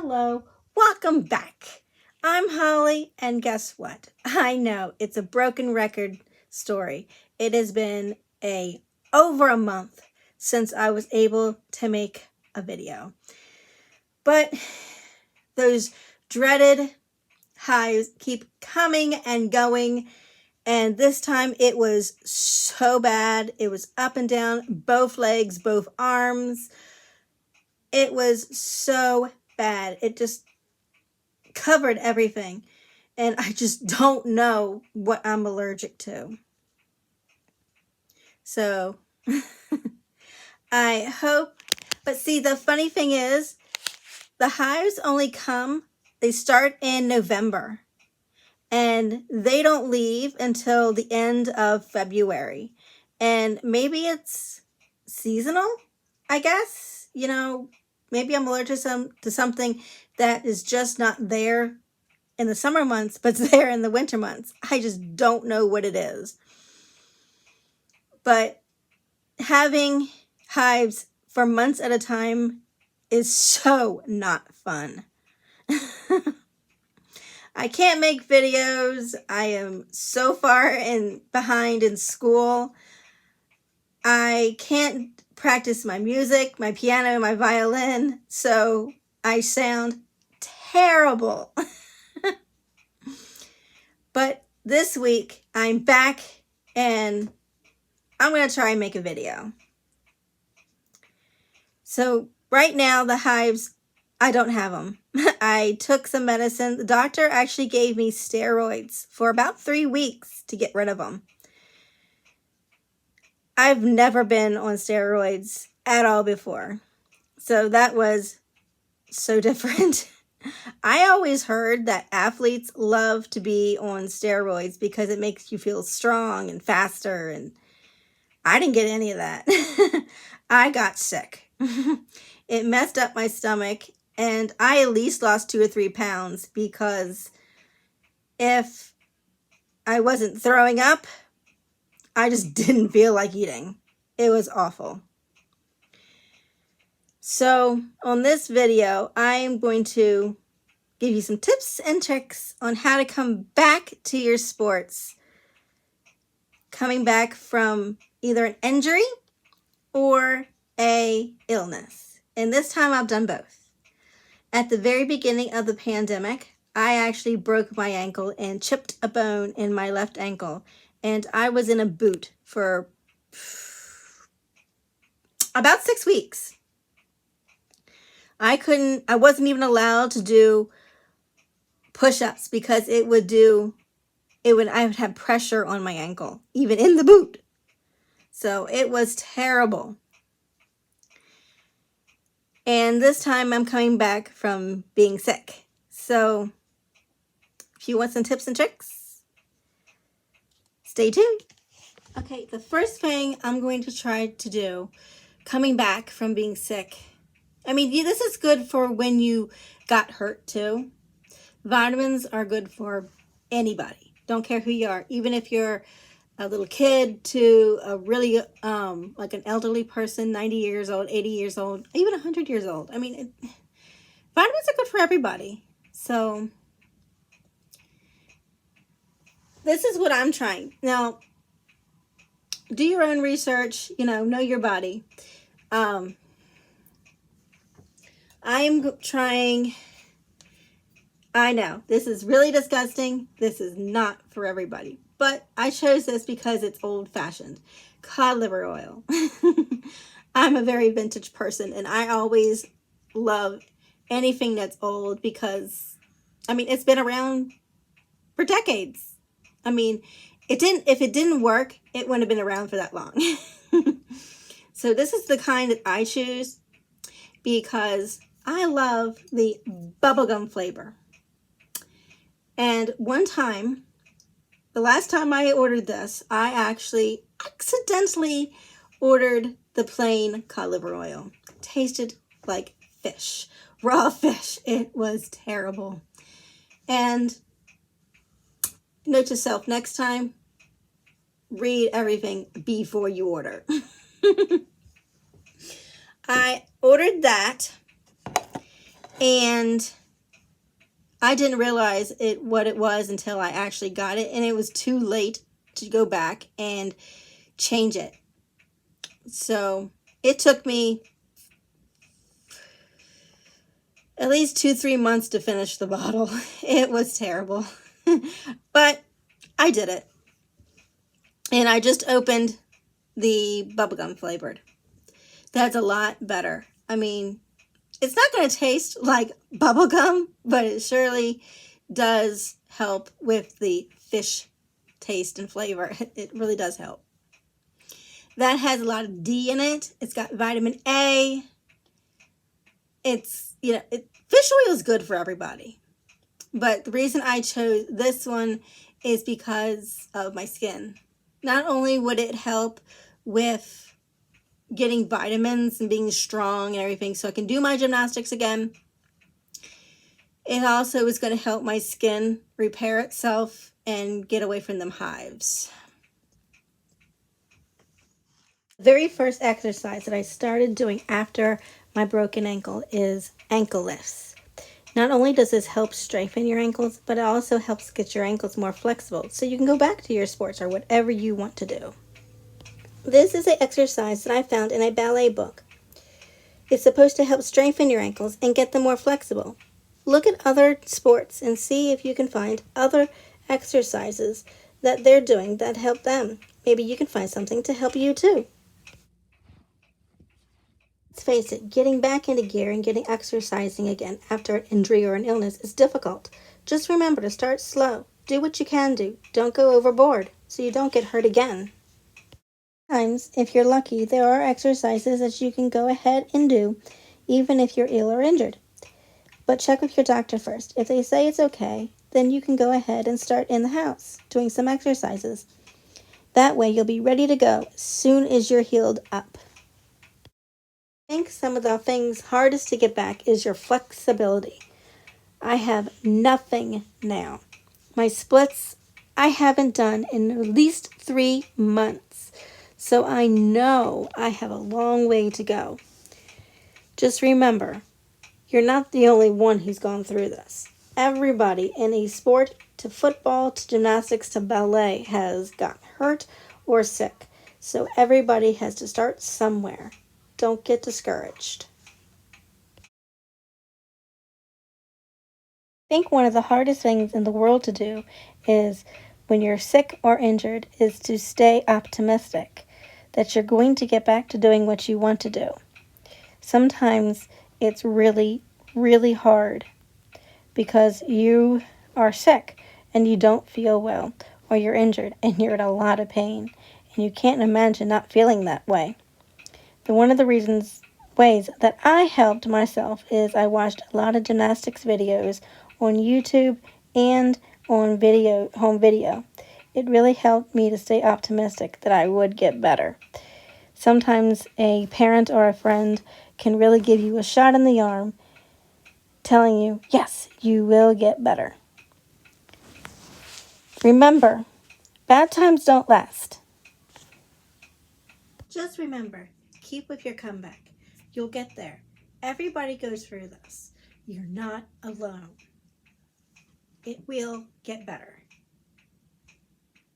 Hello, welcome back. I'm Holly, and guess what? I know it's a broken record story. It has been over a month since I was able to make a video. But those dreaded highs keep coming and going, and this time it was so bad. It was up and down, both legs, both arms. It was so bad. It just covered everything, and I just don't know what I'm allergic to. So I hope, but see, the funny thing is the hives they start in November, and they don't leave until the end of February. And maybe it's seasonal, I guess. Maybe I'm allergic to something that is just not there in the summer months, but it's there in the winter months. I just don't know what it is. But having hives for months at a time is so not fun. I can't make videos. I am so far behind in school. I can't practice my music, my piano, my violin, so I sound terrible. But this week, I'm back, and I'm going to try and make a video. So right now, the hives, I don't have them. I took some medicine. The doctor actually gave me steroids for about 3 weeks to get rid of them. I've never been on steroids at all before, so that was so different. I always heard that athletes love to be on steroids because it makes you feel strong and faster, and I didn't get any of that. I got sick. It messed up my stomach, and I at least lost 2 or 3 pounds because if I wasn't throwing up, I just didn't feel like eating. It was awful. So on this video, I am going to give you some tips and tricks on how to come back to your sports, coming back from either an injury or a illness. And this time I've done both. At the very beginning of the pandemic, I actually broke my ankle and chipped a bone in my left ankle, and I was in a boot for about 6 weeks. I wasn't even allowed to do push-ups because I would have pressure on my ankle, even in the boot. So it was terrible. And this time I'm coming back from being sick. So if you want some tips and tricks, stay tuned. Okay, the first thing I'm going to try to do, coming back from being sick, this is good for when you got hurt too. Vitamins are good for anybody. Don't care who you are. Even if you're a little kid to a really, like an elderly person, 90 years old, 80 years old, even 100 years old. Vitamins are good for everybody. So this is what I'm trying. Now, do your own research, know your body. I am trying, I know, this is really disgusting. This is not for everybody. But I chose this because it's old-fashioned. Cod liver oil. I'm a very vintage person, and I always love anything that's old because, it's been around for decades. If it didn't work, it wouldn't have been around for that long. So this is the kind that I choose because I love the bubblegum flavor. And one time, the last time I ordered this, I actually accidentally ordered the plain cod liver oil. It tasted like fish, raw fish. It was terrible. And note to self, next time, read everything before you order. I ordered that, And I didn't realize what it was until I actually got it, and it was too late to go back and change it. So it took me at least 2-3 months to finish the bottle. It was terrible. But I did it. And I just opened the bubblegum flavored. That's a lot better. I mean, it's not going to taste like bubblegum, but it surely does help with the fish taste and flavor. It really does help. That has a lot of D in it. It's got vitamin A. It's, fish oil is good for everybody. But the reason I chose this one is because of my skin. Not only would it help with getting vitamins and being strong and everything so I can do my gymnastics again, it also is going to help my skin repair itself and get away from them hives. The very first exercise that I started doing after my broken ankle is ankle lifts. Not only does this help strengthen your ankles, but it also helps get your ankles more flexible so you can go back to your sports or whatever you want to do. This is an exercise that I found in a ballet book. It's supposed to help strengthen your ankles and get them more flexible. Look at other sports and see if you can find other exercises that they're doing that help them. Maybe you can find something to help you too. Let's face it, getting back into gear and getting exercising again after an injury or an illness is difficult. Just remember to start slow. Do what you can do. Don't go overboard so you don't get hurt again. Sometimes, if you're lucky, there are exercises that you can go ahead and do even if you're ill or injured. But check with your doctor first. If they say it's okay, then you can go ahead and start in the house doing some exercises. That way you'll be ready to go as soon as you're healed up. I think some of the things hardest to get back is your flexibility. I have nothing now. My splits I haven't done in at least 3 months. So I know I have a long way to go. Just remember, you're not the only one who's gone through this. Everybody in a sport, to football, to gymnastics, to ballet, has gotten hurt or sick. So everybody has to start somewhere. Don't get discouraged. I think one of the hardest things in the world to do is when you're sick or injured is to stay optimistic that you're going to get back to doing what you want to do. Sometimes it's really, really hard because you are sick and you don't feel well, or you're injured and you're in a lot of pain and you can't imagine not feeling that way. But one of the ways that I helped myself is I watched a lot of gymnastics videos on YouTube and on home video. It really helped me to stay optimistic that I would get better. Sometimes a parent or a friend can really give you a shot in the arm telling you, yes, you will get better. Remember, bad times don't last. Just remember, keep with your comeback. You'll get there. Everybody goes through this. You're not alone. It will get better.